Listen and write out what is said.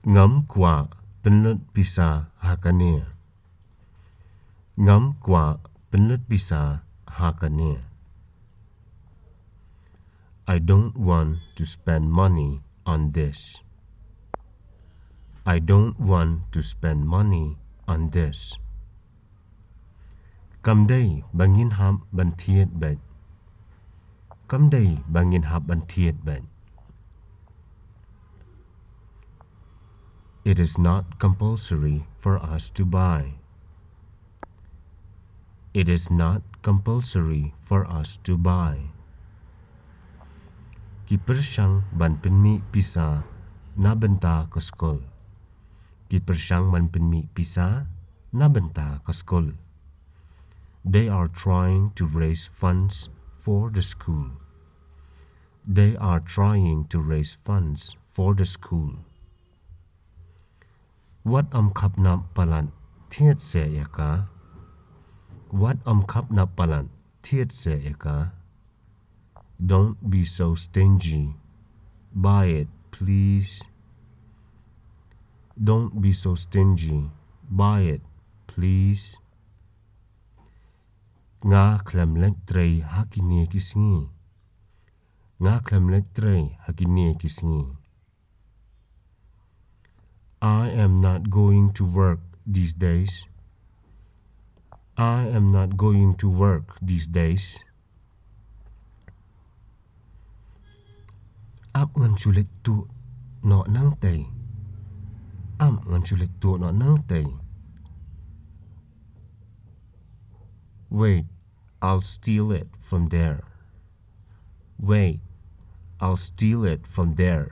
ngắm quả bên lết pizza hakane. Ngắm quả bên lết pizza hakane. I don't want to spend money on this. I don't want to spend money on this. Cầm đây bangin hab ban thiet bet. Cầm đây bangin hab ban thiet bet. It is not compulsory for us to buy. It is not compulsory for us to buy. Kipersang ban penmi pisa na benta ke skol. Kipersang ban penmi pisa na benta ke skol. They are trying to raise funds for the school. They are trying to raise funds for the school. What khapnap palan thiet se eka? What khapnap palan thiet se eka? Don't be so stingy. Buy it, please. Don't be so stingy. Buy it, please. Nga klemlek trei hakine kisngi. Nga klemlek trei hakine kisngi. I am not going to work these days. I am not going to work these days. Ap ngan chulik tu no nang tay. Am ngan chulik tu no nang tay. Wait, I'll steal it from there. Wait, I'll steal it from there.